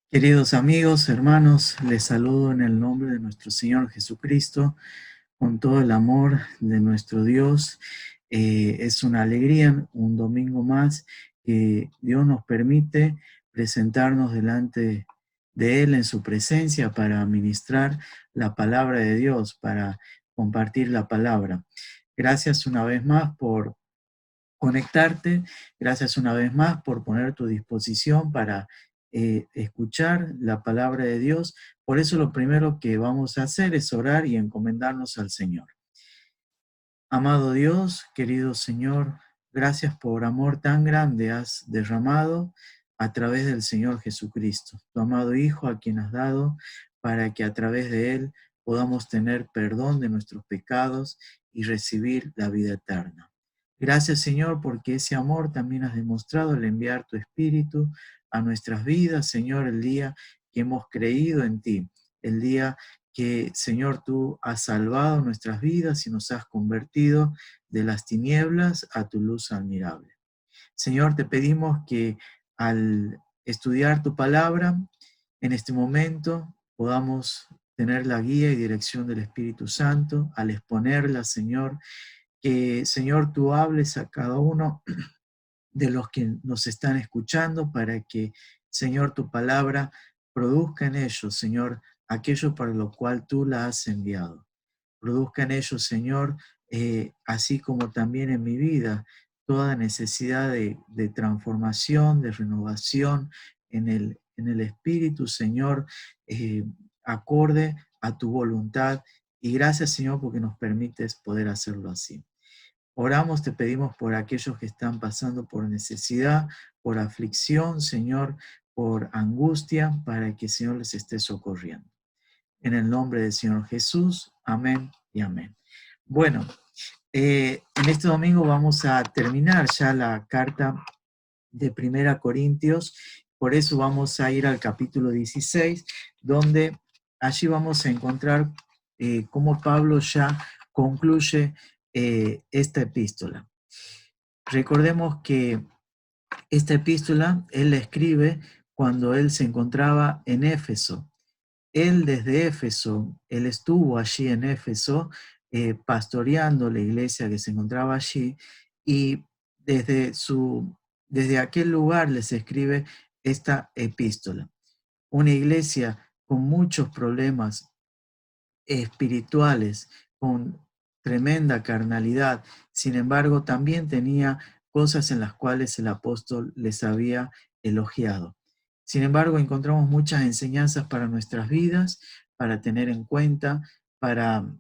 Queridos amigos, hermanos, les saludo en el nombre de nuestro Señor Jesucristo, con todo el amor de nuestro Dios. Es una alegría, un domingo más, que Dios nos permite presentarnos delante de Él en su presencia para ministrar la palabra de Dios, para compartir la palabra. Gracias una vez más por conectarte. Gracias una vez más por poner tu disposición para escuchar la palabra de Dios. Por eso lo primero que vamos a hacer es orar y encomendarnos al Señor. Amado Dios, querido Señor, gracias por amor tan grande has derramado a través del Señor Jesucristo, tu amado Hijo a quien has dado para que a través de Él podamos tener perdón de nuestros pecados y recibir la vida eterna. Gracias, Señor, porque ese amor también has demostrado al enviar tu Espíritu a nuestras vidas, Señor, el día que hemos creído en ti, el día que, Señor, tú has salvado nuestras vidas y nos has convertido de las tinieblas a tu luz admirable. Señor, te pedimos que al estudiar tu palabra, en este momento podamos tener la guía y dirección del Espíritu Santo, al exponerla, Señor, que, Señor, tú hables a cada uno de los que nos están escuchando para que, Señor, tu palabra produzca en ellos, Señor, aquello para lo cual tú la has enviado. Produzca en ellos, Señor, así como también en mi vida, toda necesidad de transformación, de renovación en el Espíritu, Señor, acorde a tu voluntad. Y gracias, Señor, porque nos permites poder hacerlo así. Oramos, te pedimos por aquellos que están pasando por necesidad, por aflicción, Señor, por angustia, para que, Señor, les esté socorriendo. En el nombre del Señor Jesús, amén y amén. Bueno, en este domingo vamos a terminar ya la carta de Primera Corintios, por eso vamos a ir al capítulo 16, donde allí vamos a encontrar cómo Pablo ya concluye esta epístola. Recordemos que esta epístola él la escribe cuando él se encontraba en Éfeso. Él desde Éfeso, él estuvo allí en Éfeso pastoreando la iglesia que se encontraba allí y desde, desde aquel lugar les escribe esta epístola. Una iglesia con muchos problemas espirituales, con tremenda carnalidad. Sin embargo, también tenía cosas en las cuales el apóstol les había elogiado. Sin embargo, encontramos muchas enseñanzas para nuestras vidas, para tener en cuenta, para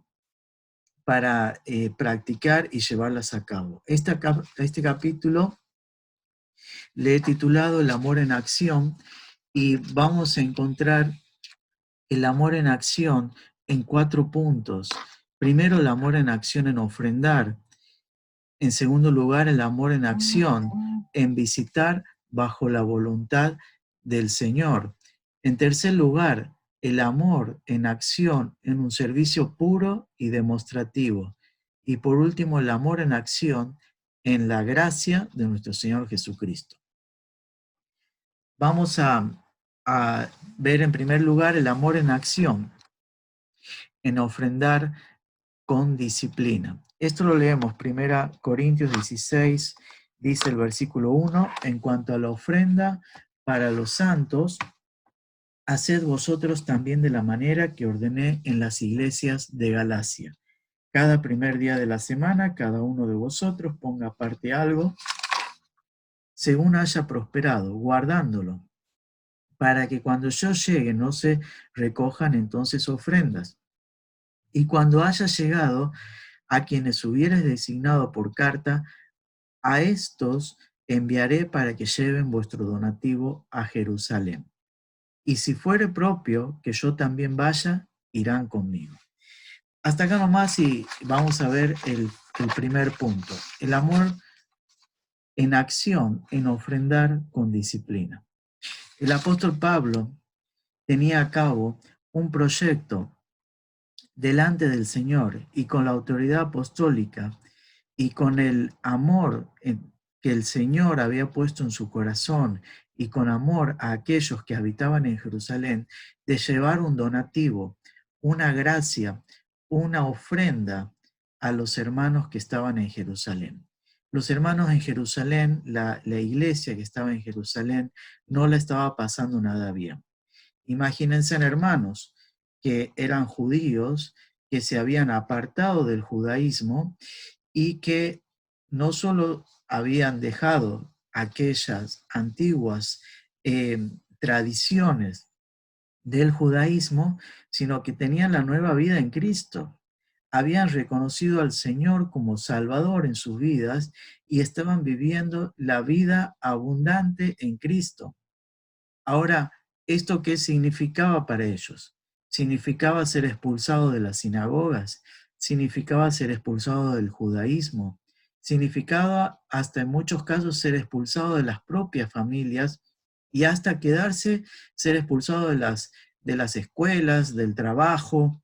practicar y llevarlas a cabo. Este capítulo le he titulado El amor en acción y vamos a encontrar el amor en acción en 4 puntos. Primero, el amor en acción en ofrendar. En segundo lugar, el amor en acción en visitar bajo la voluntad del Señor. En tercer lugar, el amor en acción en un servicio puro y demostrativo. Y por último, el amor en acción en la gracia de nuestro Señor Jesucristo. Vamos a ver en primer lugar el amor en acción, en ofrendar con disciplina. Esto lo leemos, 1 Corintios 16, dice el versículo 1, en cuanto a la ofrenda para los santos, haced vosotros también de la manera que ordené en las iglesias de Galacia. Cada primer día de la semana, cada uno de vosotros ponga aparte algo, según haya prosperado, guardándolo, para que cuando yo llegue no se recojan entonces ofrendas. Y cuando haya llegado, a quienes hubieres designado por carta, a estos enviaré para que lleven vuestro donativo a Jerusalén. Y si fuere propio que yo también vaya, irán conmigo. Hasta acá nomás y vamos a ver el primer punto. El amor en acción, en ofrendar con disciplina. El apóstol Pablo tenía a cabo un proyecto delante del Señor y con la autoridad apostólica y con el amor que el Señor había puesto en su corazón y con amor a aquellos que habitaban en Jerusalén, de llevar un donativo, una gracia, una ofrenda a los hermanos que estaban en Jerusalén. Los hermanos en Jerusalén, la iglesia que estaba en Jerusalén, no le estaba pasando nada bien. Imagínense, hermanos, que eran judíos, que se habían apartado del judaísmo y que no solo habían dejado aquellas antiguas tradiciones del judaísmo, sino que tenían la nueva vida en Cristo. Habían reconocido al Señor como Salvador en sus vidas y estaban viviendo la vida abundante en Cristo. Ahora, ¿esto qué significaba para ellos? Significaba ser expulsado de las sinagogas, significaba ser expulsado del judaísmo, significaba hasta en muchos casos ser expulsado de las propias familias y hasta quedarse, ser expulsado de las escuelas, del trabajo.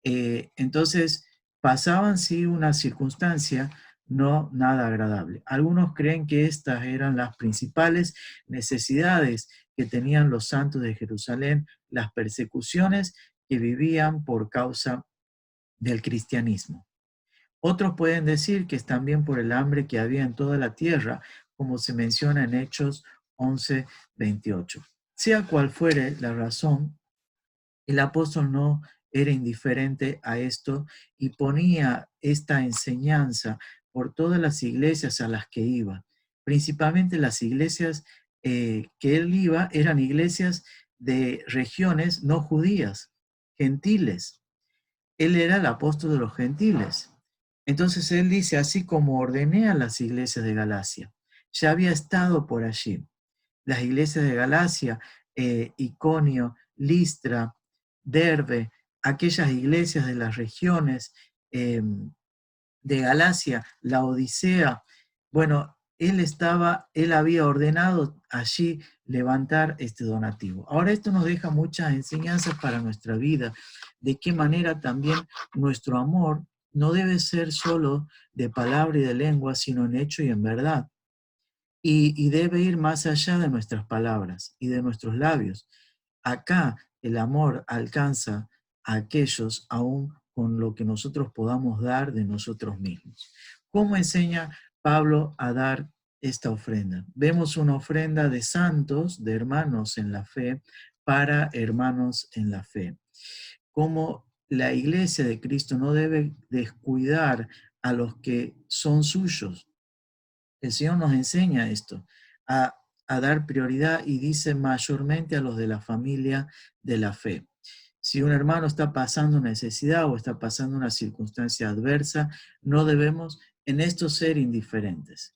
Entonces, pasaban sí una circunstancia no nada agradable. Algunos creen que estas eran las principales necesidades que tenían los santos de Jerusalén, las persecuciones que vivían por causa del cristianismo. Otros pueden decir que es también por el hambre que había en toda la tierra, como se menciona en Hechos 11:28. Sea cual fuere la razón, el apóstol no era indiferente a esto y ponía esta enseñanza por todas las iglesias a las que iba. Principalmente las iglesias que él iba eran iglesias de regiones no judías, gentiles. Él era el apóstol de los gentiles. Entonces él dice, así como ordené a las iglesias de Galacia, ya había estado por allí. Las iglesias de Galacia, Iconio, Listra, Derbe, aquellas iglesias de las regiones de Galacia, la Odisea. Bueno, él había ordenado allí levantar este donativo. Ahora esto nos deja muchas enseñanzas para nuestra vida, de qué manera también nuestro amor no debe ser solo de palabra y de lengua, sino en hecho y en verdad. Y debe ir más allá de nuestras palabras y de nuestros labios. Acá el amor alcanza a aquellos aún con lo que nosotros podamos dar de nosotros mismos. ¿Cómo enseña Pablo a dar esta ofrenda? Vemos una ofrenda de santos, de hermanos en la fe, para hermanos en la fe. Cómo la iglesia de Cristo no debe descuidar a los que son suyos. El Señor nos enseña esto, a, a dar prioridad y dice mayormente a los de la familia de la fe. Si un hermano está pasando necesidad o está pasando una circunstancia adversa, no debemos en esto ser indiferentes.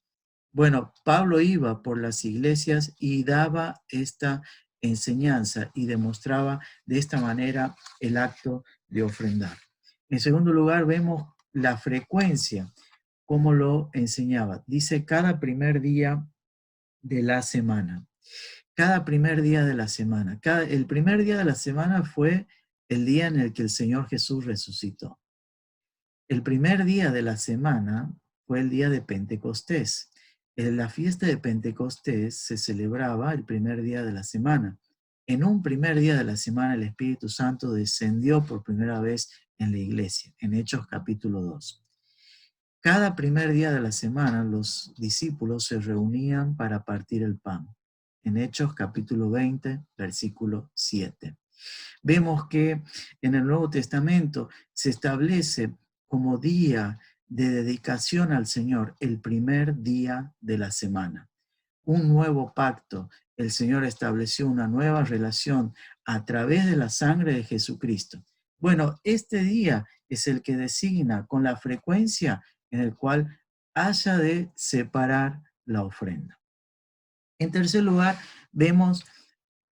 Bueno, Pablo iba por las iglesias y daba esta enseñanza y demostraba de esta manera el acto de ofrendar. En segundo lugar, vemos la frecuencia, cómo lo enseñaba. Dice cada primer día de la semana. Cada primer día de la semana. El primer día de la semana fue el día en el que el Señor Jesús resucitó. El primer día de la semana fue el día de Pentecostés. En la fiesta de Pentecostés se celebraba el primer día de la semana. En un primer día de la semana el Espíritu Santo descendió por primera vez en la iglesia, en Hechos capítulo 2. Cada primer día de la semana los discípulos se reunían para partir el pan. En Hechos capítulo 20, versículo 7. Vemos que en el Nuevo Testamento se establece como día de dedicación al Señor el primer día de la semana. Un nuevo pacto. El Señor estableció una nueva relación a través de la sangre de Jesucristo. Bueno, este día es el que designa con la frecuencia en el cual haya de separar la ofrenda. En tercer lugar, vemos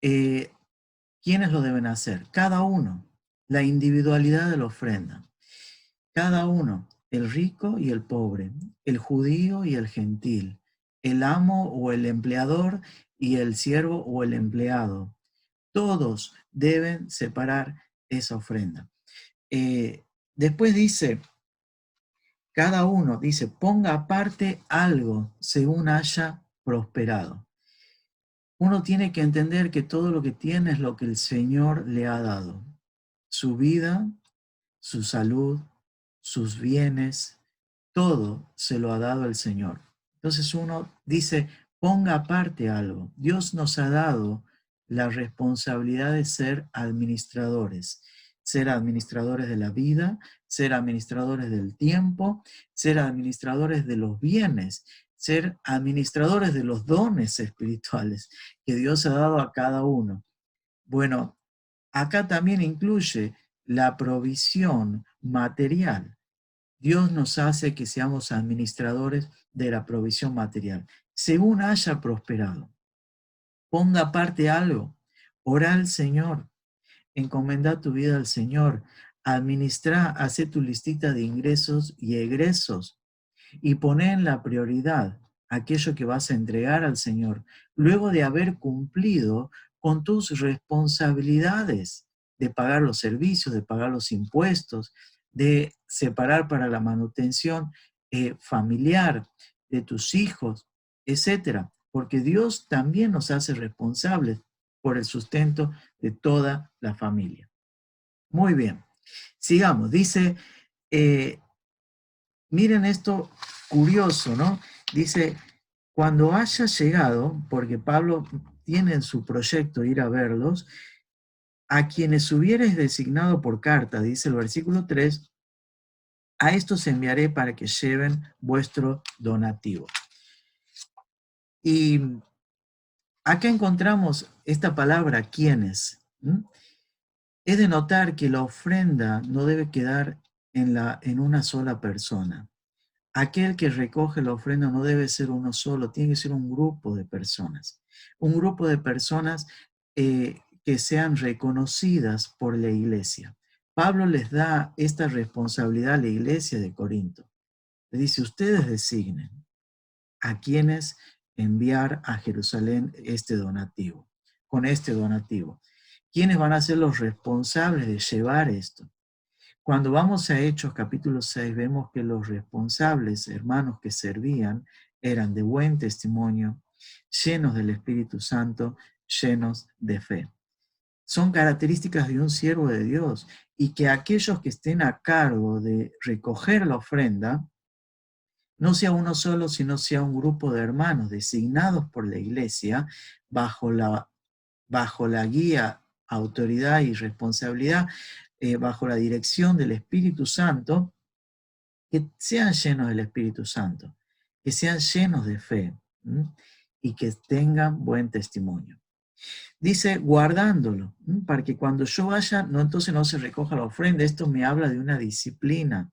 eh, quiénes lo deben hacer. Cada uno, la individualidad de la ofrenda. Cada uno, el rico y el pobre, el judío y el gentil, el amo o el empleador y el siervo o el empleado. Todos deben separar esa ofrenda. Después dice, cada uno dice, ponga aparte algo según haya prosperado. Uno tiene que entender que todo lo que tiene es lo que el Señor le ha dado. Su vida, su salud, sus bienes, todo se lo ha dado el Señor. Entonces uno dice, ponga aparte algo. Dios nos ha dado la responsabilidad de ser administradores de la vida, ser administradores del tiempo, ser administradores de los bienes, ser administradores de los dones espirituales que Dios ha dado a cada uno. Bueno, acá también incluye la provisión material. Dios nos hace que seamos administradores de la provisión material, según haya prosperado. Ponga aparte algo, ora al Señor, encomenda tu vida al Señor, administra, hace tu listita de ingresos y egresos y poné en la prioridad aquello que vas a entregar al Señor, luego de haber cumplido con tus responsabilidades de pagar los servicios, de pagar los impuestos, de separar para la manutención familiar de tus hijos, etcétera, porque Dios también nos hace responsables por el sustento de toda la familia. Muy bien, sigamos. Dice, miren esto curioso, ¿no? Dice, cuando haya llegado, porque Pablo tiene en su proyecto ir a verlos, a quienes hubieres designado por carta, dice el versículo 3, a estos enviaré para que lleven vuestro donativo. Y acá encontramos esta palabra, quienes. Es de notar que la ofrenda no debe quedar en una sola persona. Aquel que recoge la ofrenda no debe ser uno solo, tiene que ser un grupo de personas. Un grupo de personas que sean reconocidas por la iglesia. Pablo les da esta responsabilidad a la iglesia de Corinto. Le dice, ustedes designen a quienes enviar a Jerusalén este donativo, con este donativo. ¿Quiénes van a ser los responsables de llevar esto? Cuando vamos a Hechos capítulo 6, vemos que los responsables, hermanos que servían, eran de buen testimonio, llenos del Espíritu Santo, llenos de fe. Son características de un siervo de Dios y que aquellos que estén a cargo de recoger la ofrenda, no sea uno solo, sino sea un grupo de hermanos designados por la iglesia bajo la guía, autoridad y responsabilidad, bajo la dirección del Espíritu Santo, que sean llenos del Espíritu Santo, que sean llenos de fe y que tengan buen testimonio. Dice, guardándolo, para que cuando yo vaya, entonces no se recoja la ofrenda. Esto me habla de una disciplina.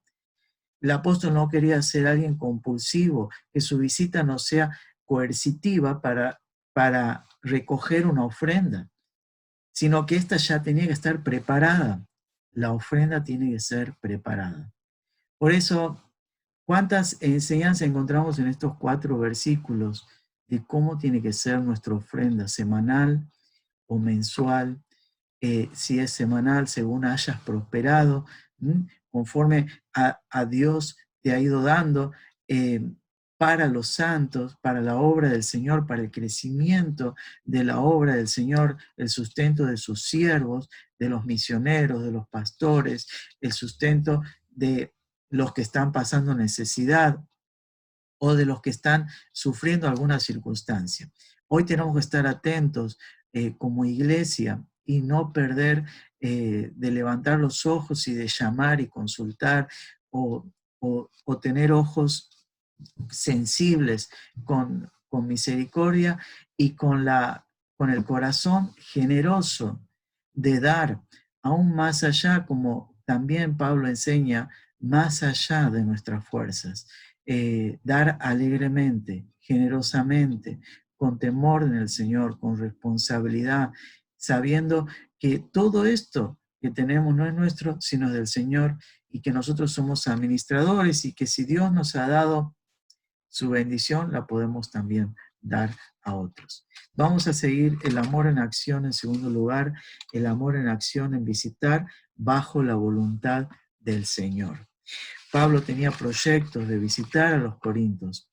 El apóstol no quería ser alguien compulsivo, que su visita no sea coercitiva para recoger una ofrenda, sino que ésta ya tenía que estar preparada. La ofrenda tiene que ser preparada. Por eso, ¿cuántas enseñanzas encontramos en estos 4 versículos de cómo tiene que ser nuestra ofrenda semanal o mensual? Si es semanal, según hayas prosperado, conforme a Dios te ha ido dando, para los santos, para la obra del Señor, para el crecimiento de la obra del Señor, el sustento de sus siervos, de los misioneros, de los pastores, el sustento de los que están pasando necesidad o de los que están sufriendo alguna circunstancia. Hoy tenemos que estar atentos como iglesia y no perder de levantar los ojos y de llamar y consultar o tener ojos sensibles con misericordia y con el corazón generoso de dar aún más allá, como también Pablo enseña, más allá de nuestras fuerzas. Dar alegremente, generosamente, con temor en el Señor, con responsabilidad, sabiendo que todo esto que tenemos no es nuestro, sino del Señor, y que nosotros somos administradores y que si Dios nos ha dado su bendición, la podemos también dar a otros. Vamos a seguir el amor en acción en segundo lugar, el amor en acción en visitar bajo la voluntad del Señor. Pablo tenía proyectos de visitar a los corintios.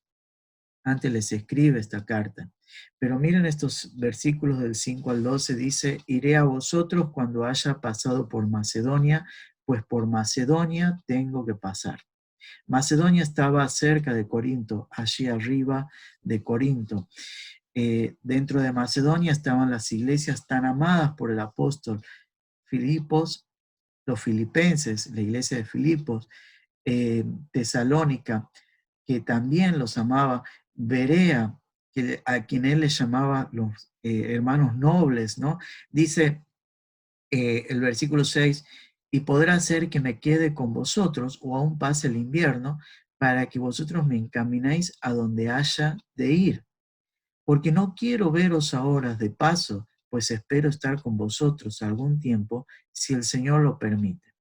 Antes les escribe esta carta. Pero miren estos versículos del 5 al 12, dice, iré a vosotros cuando haya pasado por Macedonia, pues por Macedonia tengo que pasar. Macedonia estaba cerca de Corinto, allí arriba de Corinto. Dentro de Macedonia estaban las iglesias tan amadas por el apóstol Filipos, los filipenses, la iglesia de Filipos, Tesalónica, que también los amaba, Berea, a quien él les llamaba los hermanos nobles, ¿no? Dice el versículo 6, y podrá ser que me quede con vosotros o aún pase el invierno, para que vosotros me encaminéis a donde haya de ir, porque no quiero veros ahora de paso, pues espero estar con vosotros algún tiempo, si el Señor lo permite.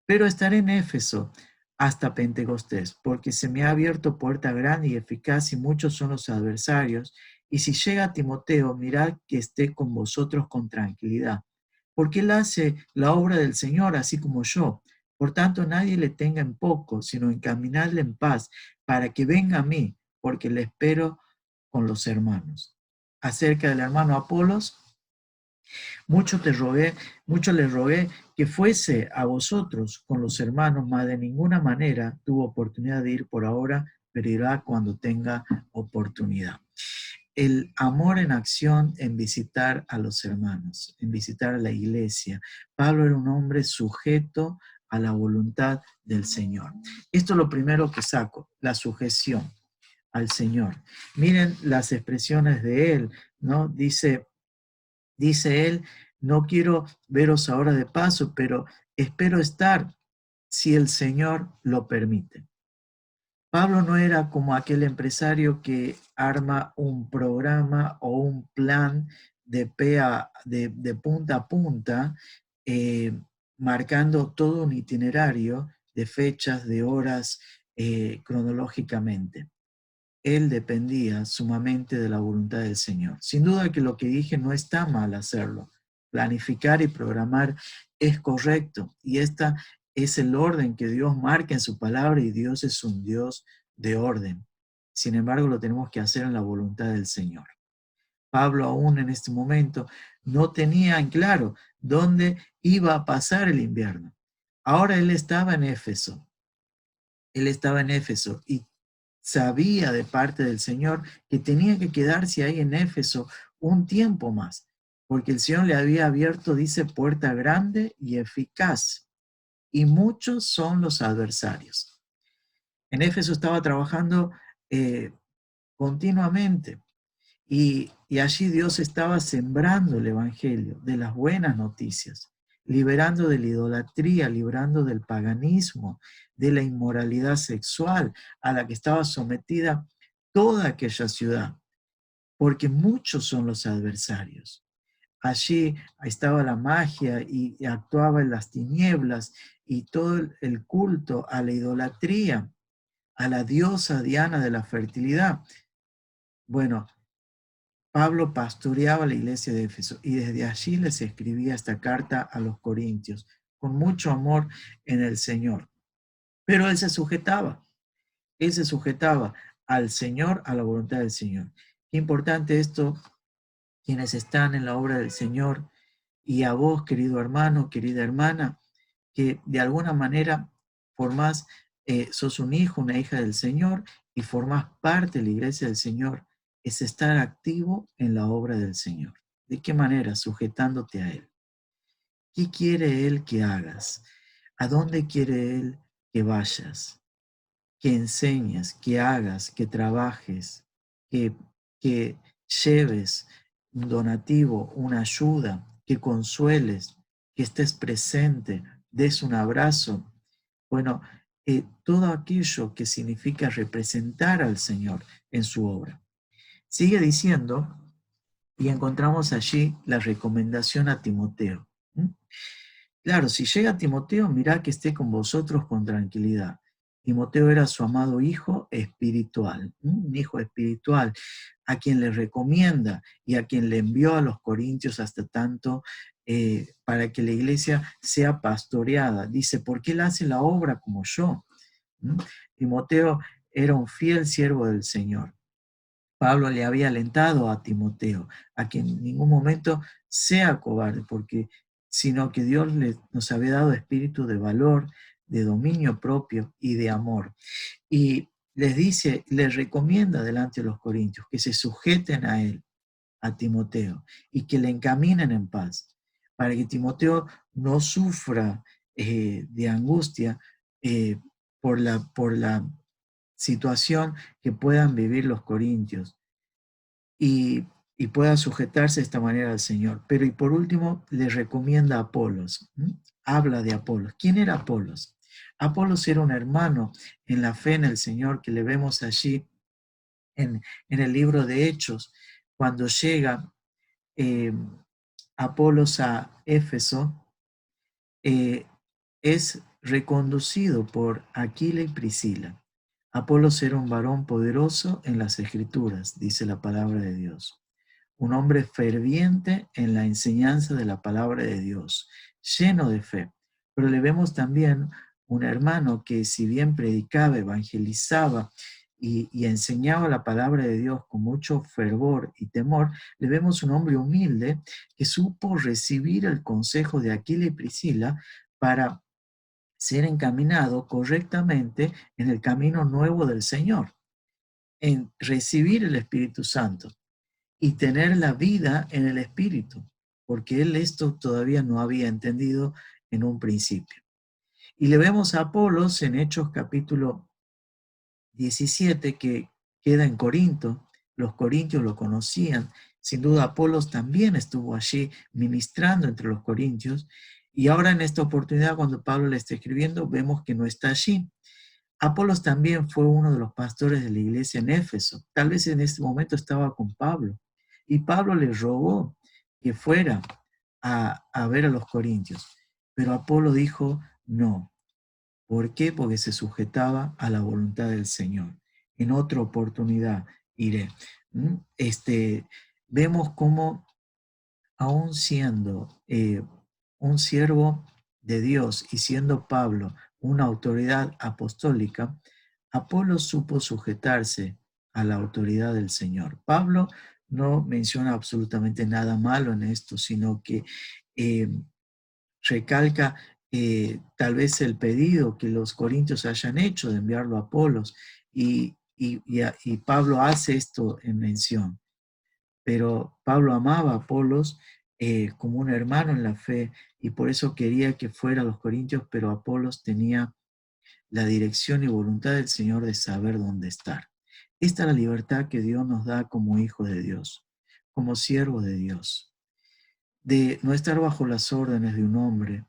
Pero estaré en Éfeso hasta Pentecostés, porque se me ha abierto puerta grande y eficaz y muchos son los adversarios. Y si llega Timoteo, mirad que esté con vosotros con tranquilidad, porque él hace la obra del Señor así como yo. Por tanto, nadie le tenga en poco, sino encaminadle en paz, para que venga a mí, porque le espero con los hermanos. Acerca del hermano Apolos, mucho le rogué que fuese a vosotros con los hermanos, mas de ninguna manera tuvo oportunidad de ir por ahora, pero irá cuando tenga oportunidad. El amor en acción en visitar a los hermanos, en visitar a la iglesia. Pablo era un hombre sujeto a la voluntad del Señor. Esto es lo primero que saco, la sujeción al Señor. Miren las expresiones de él, ¿no? Dice él, no quiero veros ahora de paso, pero espero estar si el Señor lo permite. Pablo no era como aquel empresario que arma un programa o un plan de punta a punta, eh, marcando todo un itinerario de fechas, de horas, cronológicamente. Él dependía sumamente de la voluntad del Señor. Sin duda que lo que dije no está mal hacerlo. Planificar y programar es correcto y esta es el orden que Dios marca en su palabra y Dios es un Dios de orden. Sin embargo, lo tenemos que hacer en la voluntad del Señor. Pablo aún en este momento no tenía en claro dónde iba a pasar el invierno. Ahora él estaba en Éfeso. Él estaba en Éfeso y sabía de parte del Señor que tenía que quedarse ahí en Éfeso un tiempo más, porque el Señor le había abierto, dice, puerta grande y eficaz, y muchos son los adversarios. En Éfeso estaba trabajando continuamente y allí Dios estaba sembrando el Evangelio de las buenas noticias, liberando de la idolatría, librando del paganismo, de la inmoralidad sexual a la que estaba sometida toda aquella ciudad, porque muchos son los adversarios. Allí estaba la magia y actuaba en las tinieblas y todo el culto a la idolatría, a la diosa Diana de la fertilidad. Bueno, Pablo pastoreaba la iglesia de Éfeso y desde allí les escribía esta carta a los corintios con mucho amor en el Señor. Pero él se sujetaba al Señor, a la voluntad del Señor. Qué importante esto, quienes están en la obra del Señor y a vos, querido hermano, querida hermana, que de alguna manera formás, sos un hijo, una hija del Señor y formás parte de la iglesia del Señor, es estar activo en la obra del Señor. ¿De qué manera? Sujetándote a Él. ¿Qué quiere Él que hagas? ¿A dónde quiere Él que vayas? Que enseñes, que hagas, que trabajes, que, que lleves un donativo, una ayuda, que consueles, que estés presente, des un abrazo. Bueno, todo aquello que significa representar al Señor en su obra. Sigue diciendo, y encontramos allí la recomendación a Timoteo. ¿Mm? Claro, si llega Timoteo, mirá que esté con vosotros con tranquilidad. Timoteo era su amado hijo espiritual, un hijo espiritual, a quien le recomienda y a quien le envió a los corintios hasta tanto para que la iglesia sea pastoreada. Dice, porque él hace la obra como yo. ¿Mm? Timoteo era un fiel siervo del Señor. Pablo le había alentado a Timoteo a que en ningún momento sea cobarde, sino que Dios nos había dado espíritu de valor, de dominio propio y de amor. Y les dice, les recomienda delante de los corintios que se sujeten a él, a Timoteo, y que le encaminen en paz, para que Timoteo no sufra de angustia eh, por la situación que puedan vivir los corintios y, y pueda sujetarse de esta manera al Señor. Pero y por último, le recomienda a Apolos. Habla de Apolos. ¿Quién era Apolos? Apolos era un hermano en la fe en el Señor que le vemos allí en el libro de Hechos, cuando llega eh, Apolos a Éfeso, eh, es reconducido por Aquila y Priscila. Apolos era un varón poderoso en las escrituras, dice la palabra de Dios. Un hombre ferviente en la enseñanza de la palabra de Dios, lleno de fe. Pero le vemos también un hermano que si bien predicaba, evangelizaba y enseñaba la palabra de Dios con mucho fervor y temor, le vemos un hombre humilde que supo recibir el consejo de Aquila y Priscila para ser encaminado correctamente en el camino nuevo del Señor, en recibir el Espíritu Santo y tener la vida en el Espíritu, porque él esto todavía no había entendido en un principio. Y le vemos a Apolos en Hechos capítulo 17 que queda en Corinto. Los corintios lo conocían. Sin duda Apolos también estuvo allí ministrando entre los corintios. Y ahora en esta oportunidad, cuando Pablo le está escribiendo, vemos que no está allí. Apolos también fue uno de los pastores de la iglesia en Éfeso. Tal vez en este momento estaba con Pablo. Y Pablo le rogó que fuera a ver a los corintios. Pero Apolo dijo no. ¿Por qué? Porque se sujetaba a la voluntad del Señor. En otra oportunidad iré. Vemos cómo aún siendo un siervo de Dios y siendo Pablo una autoridad apostólica, Apolo supo sujetarse a la autoridad del Señor. Pablo no menciona absolutamente nada malo en esto, sino que eh, recalca tal vez el pedido que los corintios hayan hecho de enviarlo a Apolos y Pablo hace esto en mención. Pero Pablo amaba a Apolos como un hermano en la fe y por eso quería que fuera a los corintios, pero Apolos tenía la dirección y voluntad del Señor de saber dónde estar. Esta es la libertad que Dios nos da como hijos de Dios, como siervos de Dios, de no estar bajo las órdenes de un hombre,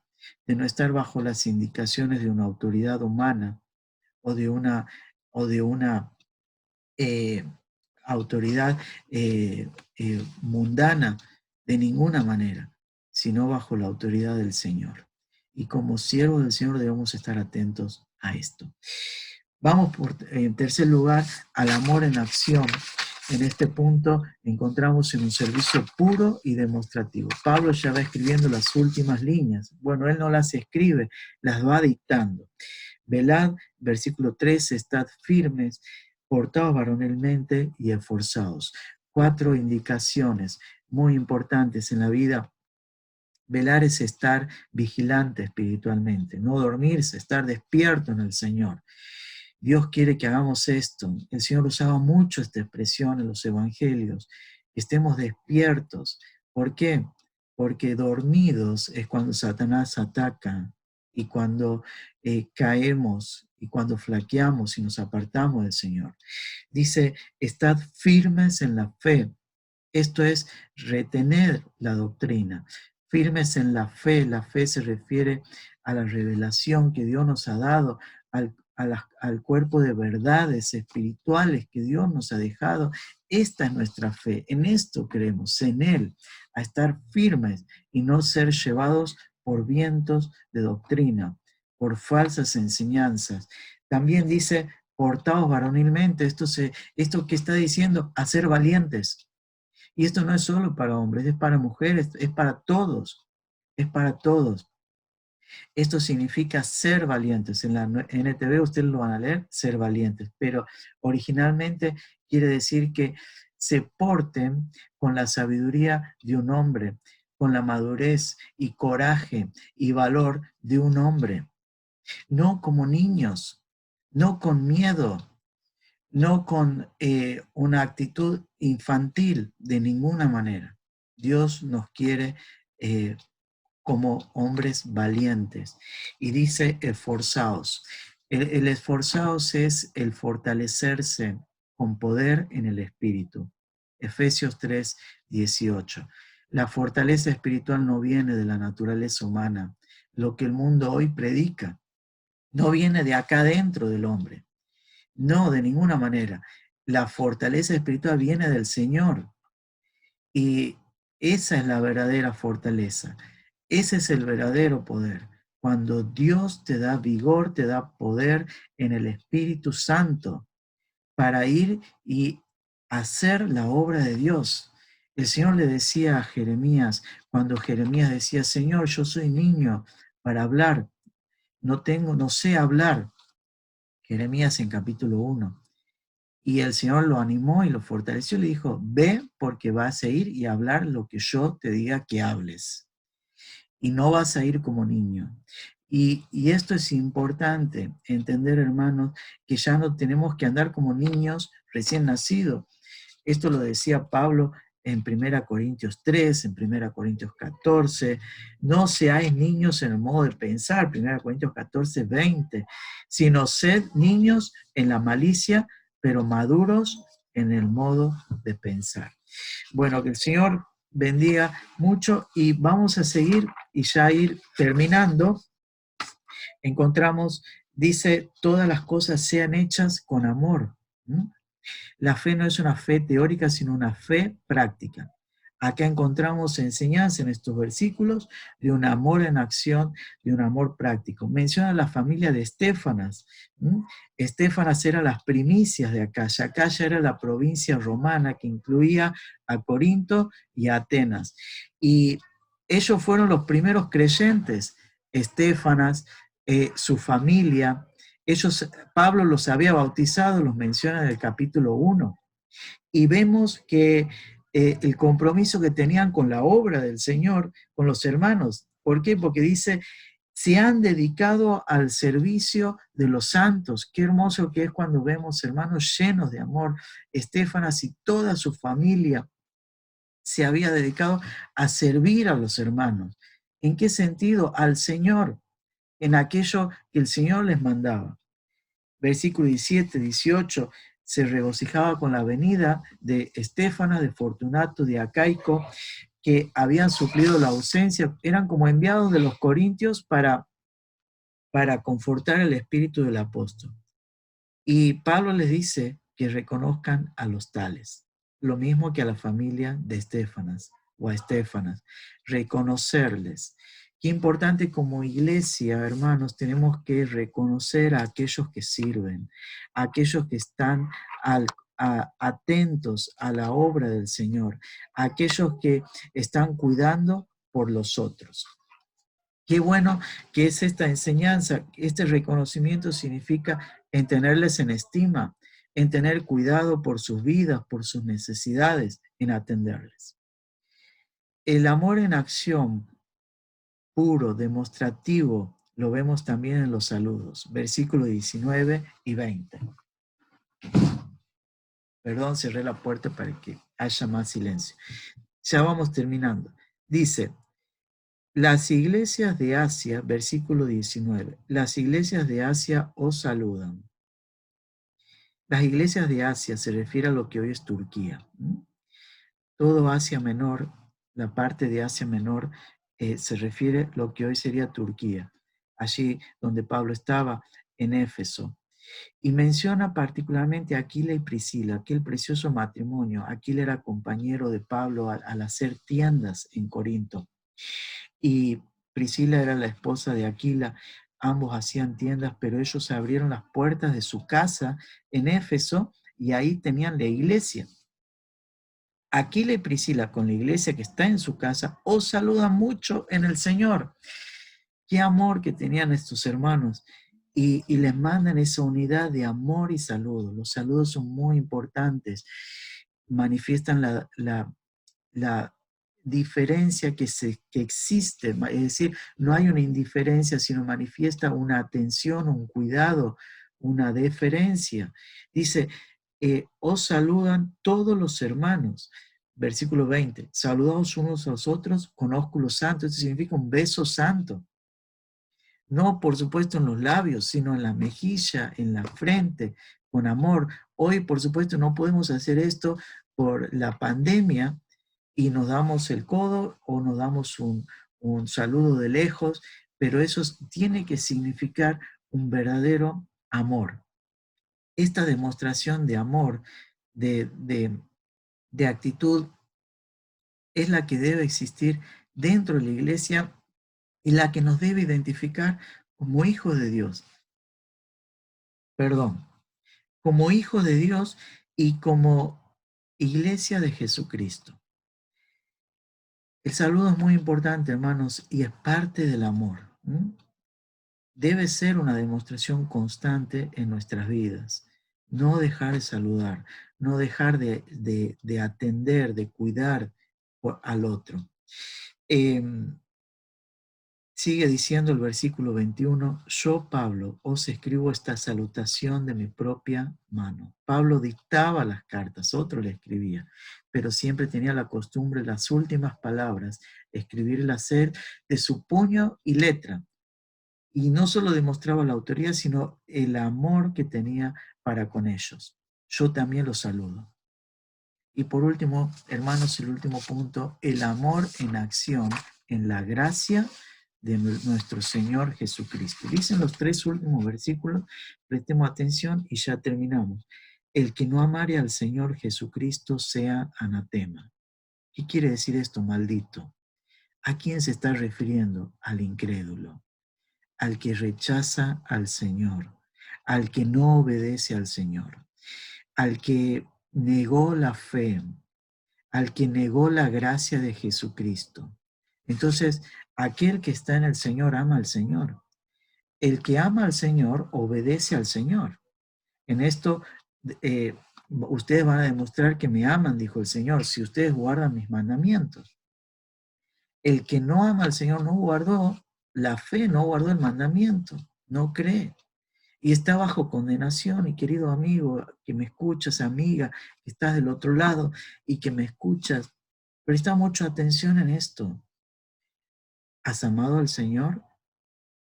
de no estar bajo las indicaciones de una autoridad humana o de una eh, autoridad mundana de ninguna manera, sino bajo la autoridad del Señor. Y como siervos del Señor debemos estar atentos a esto. Vamos en tercer lugar al amor en acción. En este punto encontramos en un servicio puro y demostrativo. Pablo ya va escribiendo las últimas líneas. Bueno, él no las escribe, las va dictando. Velad, versículo 13, estad firmes, portaos varonilmente y esforzados. 4 indicaciones muy importantes en la vida. Velar es estar vigilante espiritualmente, no dormirse, estar despierto en el Señor. Dios quiere que hagamos esto. El Señor usaba mucho esta expresión en los evangelios, que estemos despiertos. ¿Por qué? Porque dormidos es cuando Satanás ataca y cuando caemos y cuando flaqueamos y nos apartamos del Señor. Dice, estad firmes en la fe. Esto es retener la doctrina. Firmes en la fe se refiere a la revelación que Dios nos ha dado, al cuerpo de verdades espirituales que Dios nos ha dejado. Esta es nuestra fe, en esto creemos, en Él, a estar firmes y no ser llevados por vientos de doctrina, por falsas enseñanzas. También dice, portaos varonilmente, esto que está diciendo, a ser valientes. Y esto no es solo para hombres, es para mujeres, es para todos, es para todos. Esto significa ser valientes. En la NTV ustedes lo van a leer, ser valientes, pero originalmente quiere decir que se porten con la sabiduría de un hombre, con la madurez y coraje y valor de un hombre, no como niños, no con miedo, no con una actitud infantil de ninguna manera. Dios nos quiere como hombres valientes. Y dice esforzaos. El esforzaos es el fortalecerse con poder en el espíritu. Efesios 3, 18. La fortaleza espiritual no viene de la naturaleza humana, lo que el mundo hoy predica. No viene de acá dentro del hombre. No, de ninguna manera. La fortaleza espiritual viene del Señor. Y esa es la verdadera fortaleza. Ese es el verdadero poder. Cuando Dios te da vigor, te da poder en el Espíritu Santo para ir y hacer la obra de Dios. El Señor le decía a Jeremías, cuando Jeremías decía, Señor, yo soy niño para hablar, no sé hablar. Jeremías en capítulo 1. Y el Señor lo animó y lo fortaleció y le dijo, ve porque vas a ir y hablar lo que yo te diga que hables. Y no vas a ir como niño. Y esto es importante, entender, hermanos, que ya no tenemos que andar como niños recién nacidos. Esto lo decía Pablo en 1 Corintios 3, en 1 Corintios 14. No seáis niños en el modo de pensar, 1 Corintios 14, 20, sino sed niños en la malicia, pero maduros en el modo de pensar. Bueno, que el Señor bendiga mucho y vamos a seguir y ya ir terminando. Encontramos, dice, todas las cosas sean hechas con amor. ¿Mm? La fe no es una fe teórica, sino una fe práctica. Acá encontramos enseñanza en estos versículos de un amor en acción, de un amor práctico. Menciona la familia de Estéfanas. Estéfanas era las primicias de Acaya. Acaya era la provincia romana que incluía a Corinto y a Atenas. Y ellos fueron los primeros creyentes. Estéfanas, su familia, ellos, Pablo los había bautizado, los menciona en el capítulo 1, y vemos que el compromiso que tenían con la obra del Señor, con los hermanos. ¿Por qué? Porque dice, se han dedicado al servicio de los santos. Qué hermoso que es cuando vemos hermanos llenos de amor. Estéfanas y toda su familia se había dedicado a servir a los hermanos. ¿En qué sentido? Al Señor, en aquello que el Señor les mandaba. Versículo 17, 18, se regocijaba con la venida de Estéfanas, de Fortunato, de Acaico, que habían suplido la ausencia, eran como enviados de los corintios para confortar el espíritu del apóstol. Y Pablo les dice que reconozcan a los tales, lo mismo que a la familia de Estéfanas o a Estéfanas, reconocerles. Qué importante como iglesia, hermanos, tenemos que reconocer a aquellos que sirven, a aquellos que están atentos a la obra del Señor, a aquellos que están cuidando por los otros. Qué bueno que es esta enseñanza, este reconocimiento significa en tenerles en estima, en tener cuidado por sus vidas, por sus necesidades, en atenderles. El amor en acción puro, demostrativo, lo vemos también en los saludos, versículos 19 y 20. Perdón, cerré la puerta para que haya más silencio. Ya vamos terminando. Dice, las iglesias de Asia, versículo 19, las iglesias de Asia os saludan. Las iglesias de Asia se refiere a lo que hoy es Turquía. Todo Asia Menor, la parte de Asia Menor, se refiere a lo que hoy sería Turquía, allí donde Pablo estaba, en Éfeso. Y menciona particularmente a Aquila y Priscila, aquel precioso matrimonio. Aquila era compañero de Pablo al hacer tiendas en Corinto. Y Priscila era la esposa de Aquila. Ambos hacían tiendas, pero ellos abrieron las puertas de su casa en Éfeso y ahí tenían la iglesia. Aquila y Priscila, con la iglesia que está en su casa, os saludan mucho en el Señor. Qué amor que tenían estos hermanos. Y les mandan esa unidad de amor y saludos. Los saludos son muy importantes. manifiestan la diferencia que existe, es decir, no hay una indiferencia, sino manifiesta una atención, un cuidado, una deferencia. Dice, os saludan todos los hermanos. Versículo 20, saludaos unos a los otros con ósculo santo. Esto significa un beso santo. No, por supuesto, en los labios, sino en la mejilla, en la frente, con amor. Hoy, por supuesto, no podemos hacer esto por la pandemia y nos damos el codo o nos damos un saludo de lejos, pero eso tiene que significar un verdadero amor. Esta demostración de amor, de, de, de actitud, es la que debe existir dentro de la iglesia y la que nos debe identificar como hijos de Dios. Perdón, como hijos de Dios y como iglesia de Jesucristo. El saludo es muy importante, hermanos, y es parte del amor. Debe ser una demostración constante en nuestras vidas. No dejar de saludar, no dejar de atender, de cuidar al otro. Sigue diciendo el versículo 21, yo, Pablo, os escribo esta salutación de mi propia mano. Pablo dictaba las cartas, otro le escribía, pero siempre tenía la costumbre, las últimas palabras, escribirlas de su puño y letra. Y no solo demostraba la autoridad, sino el amor que tenía para con ellos. Yo también los saludo. Y por último, hermanos, el último punto, el amor en acción, en la gracia de nuestro Señor Jesucristo. Dicen los tres últimos versículos, prestemos atención y ya terminamos. El que no amare al Señor Jesucristo sea anatema. ¿Qué quiere decir esto, maldito? ¿A quién se está refiriendo? Al incrédulo, al que rechaza al Señor, al que no obedece al Señor, al que negó la fe, al que negó la gracia de Jesucristo. Entonces, aquel que está en el Señor ama al Señor. El que ama al Señor obedece al Señor. En esto, ustedes van a demostrar que me aman, dijo el Señor, si ustedes guardan mis mandamientos. El que no ama al Señor no guardó la fe, no guardó el mandamiento, no cree. Y está bajo condenación. Y querido amigo que me escuchas, amiga, que estás del otro lado y que me escuchas, presta mucha atención en esto. ¿Has amado al Señor?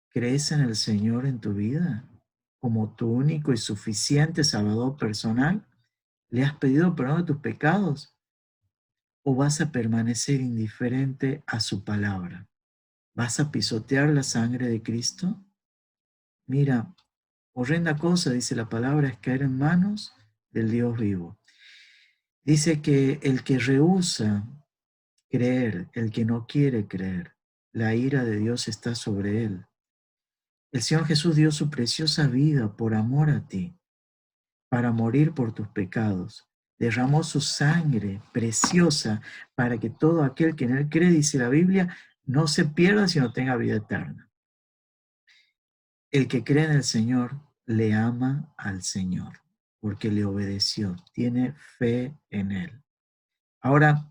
¿Crees en el Señor en tu vida como tu único y suficiente Salvador personal? ¿Le has pedido perdón de tus pecados? ¿O vas a permanecer indiferente a su palabra? ¿Vas a pisotear la sangre de Cristo? Mira, horrenda cosa, dice la palabra, es caer en manos del Dios vivo. Dice que el que rehúsa creer, el que no quiere creer, la ira de Dios está sobre él. El Señor Jesús dio su preciosa vida por amor a ti, para morir por tus pecados. Derramó su sangre preciosa para que todo aquel que en él cree, dice la Biblia, no se pierda, sino tenga vida eterna. El que cree en el Señor le ama al Señor, porque le obedeció, tiene fe en él. Ahora,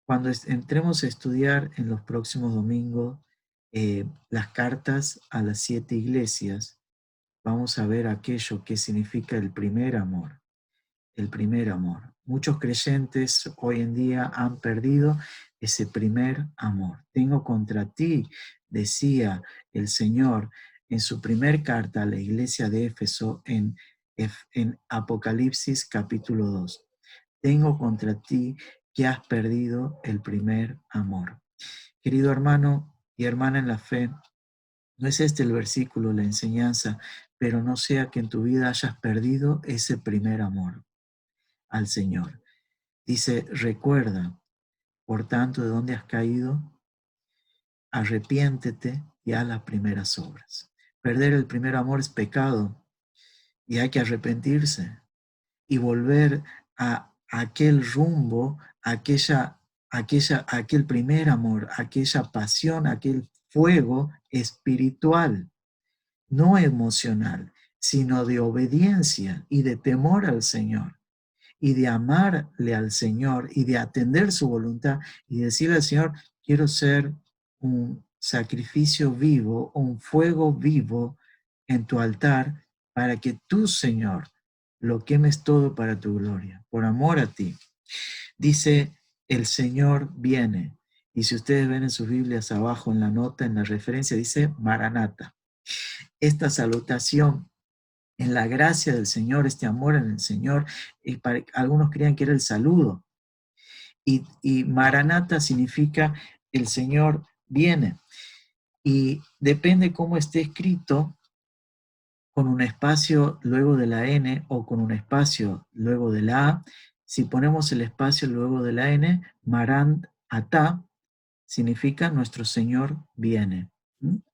cuando entremos a estudiar en los próximos domingos las cartas a las 7 iglesias, vamos a ver aquello que significa el primer amor. El primer amor. Muchos creyentes hoy en día han perdido ese primer amor. Tengo contra ti, decía el Señor en su primer carta a la iglesia de Éfeso en Apocalipsis capítulo 2. Tengo contra ti que has perdido el primer amor. Querido hermano y hermana en la fe, no es este el versículo, la enseñanza, pero no sea que en tu vida hayas perdido ese primer amor al Señor. Dice, recuerda, por tanto, de dónde has caído, arrepiéntete y haz las primeras obras. Perder el primer amor es pecado y hay que arrepentirse y volver a aquel rumbo, aquel primer amor, aquella pasión, aquel fuego espiritual, no emocional, sino de obediencia y de temor al Señor. y de amarle al Señor y de atender su voluntad y decirle al Señor, quiero ser un sacrificio vivo, un fuego vivo en tu altar para que tú, Señor, lo quemes todo para tu gloria, por amor a ti. Dice, el Señor viene. Y si ustedes ven en sus Biblias abajo en la nota, en la referencia, dice Maranata. Esta salutación en la gracia del Señor, este amor en el Señor, algunos creían que era el saludo. Y Maranata significa el Señor viene. Y depende cómo esté escrito, con un espacio luego de la N o con un espacio luego de la A. Si ponemos el espacio luego de la N, Maran Atá significa nuestro Señor viene,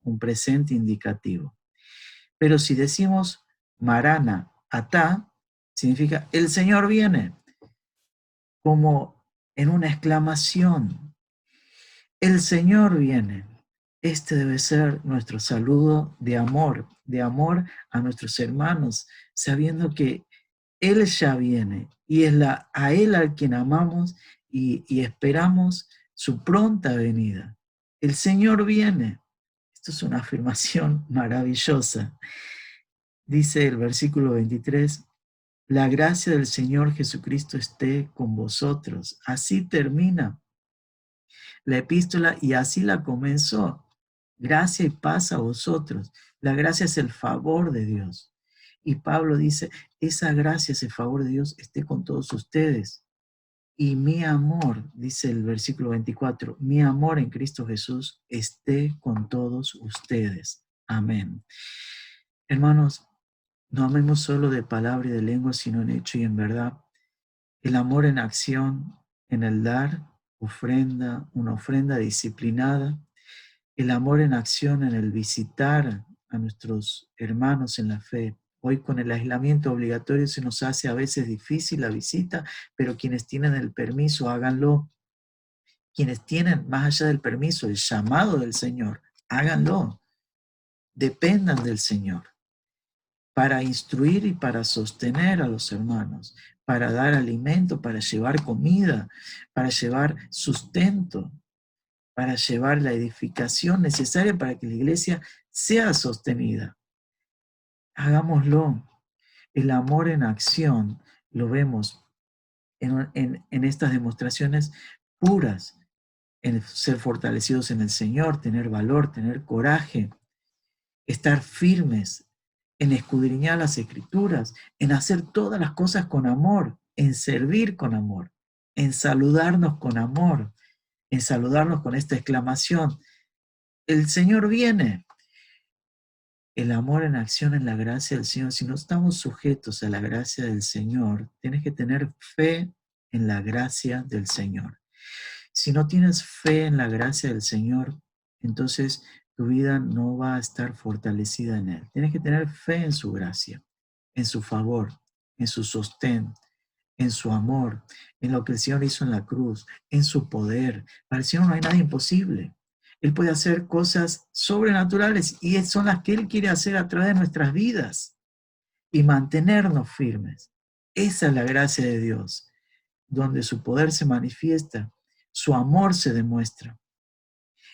un presente indicativo. Pero si decimos Marana Atá, significa el Señor viene, como en una exclamación. El Señor viene. Este debe ser nuestro saludo de amor a nuestros hermanos, sabiendo que Él ya viene y es a Él al quien amamos y esperamos su pronta venida. El Señor viene. Esto es una afirmación maravillosa. Dice el versículo 23, la gracia del Señor Jesucristo esté con vosotros. Así termina la epístola y así la comenzó. Gracia y paz a vosotros. La gracia es el favor de Dios. Y Pablo dice, esa gracia, ese favor de Dios esté con todos ustedes. Y mi amor, dice el versículo 24, mi amor en Cristo Jesús esté con todos ustedes. Amén. Hermanos, no amemos solo de palabra y de lengua, sino en hecho y en verdad. El amor en acción, en el dar, una ofrenda disciplinada. El amor en acción, en el visitar a nuestros hermanos en la fe. Hoy con el aislamiento obligatorio se nos hace a veces difícil la visita, pero quienes tienen el permiso, háganlo. Quienes tienen, más allá del permiso, el llamado del Señor, háganlo. Dependan del Señor para instruir y para sostener a los hermanos, para dar alimento, para llevar comida, para llevar sustento, para llevar la edificación necesaria para que la iglesia sea sostenida. Hagámoslo. El amor en acción lo vemos en estas demostraciones puras, en ser fortalecidos en el Señor, tener valor, tener coraje, estar firmes, en escudriñar las escrituras, en hacer todas las cosas con amor, en servir con amor, en saludarnos con amor, en saludarnos con esta exclamación, el Señor viene. El amor en acción en la gracia del Señor. Si no estamos sujetos a la gracia del Señor, tienes que tener fe en la gracia del Señor. Si no tienes fe en la gracia del Señor, entonces tu vida no va a estar fortalecida en Él. Tienes que tener fe en su gracia, en su favor, en su sostén, en su amor, en lo que el Señor hizo en la cruz, en su poder. Para el Señor no hay nada imposible. Él puede hacer cosas sobrenaturales y son las que Él quiere hacer a través de nuestras vidas y mantenernos firmes. Esa es la gracia de Dios, donde su poder se manifiesta, su amor se demuestra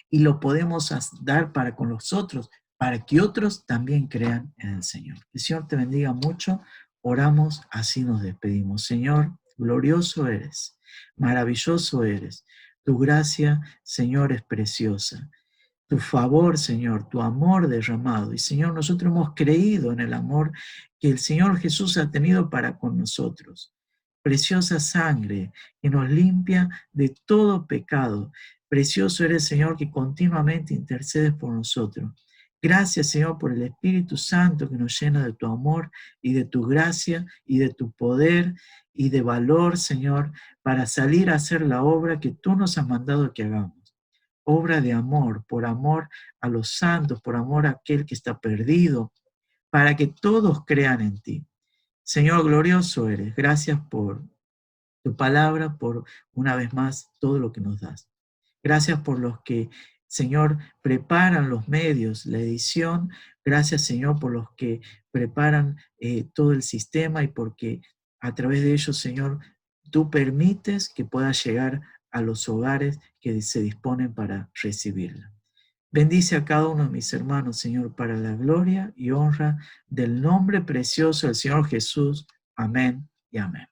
y lo podemos dar para con los otros, para que otros también crean en el Señor. El Señor te bendiga mucho. Oramos, así nos despedimos. Señor, glorioso eres, maravilloso eres. Tu gracia, Señor, es preciosa. Tu favor, Señor, tu amor derramado. Y Señor, nosotros hemos creído en el amor que el Señor Jesús ha tenido para con nosotros. Preciosa sangre que nos limpia de todo pecado. Precioso eres, Señor, que continuamente intercedes por nosotros. Gracias, Señor, por el Espíritu Santo que nos llena de tu amor y de tu gracia y de tu poder y de valor, Señor, para salir a hacer la obra que tú nos has mandado que hagamos. Obra de amor, por amor a los santos, por amor a aquel que está perdido, para que todos crean en ti. Señor, glorioso eres. Gracias por tu palabra, por una vez más todo lo que nos das. Gracias por los que, Señor, preparan los medios, la edición. Gracias, Señor, por los que preparan todo el sistema y porque A través de ellos, Señor, tú permites que pueda llegar a los hogares que se disponen para recibirla. Bendice a cada uno de mis hermanos, Señor, para la gloria y honra del nombre precioso del Señor Jesús. Amén y amén.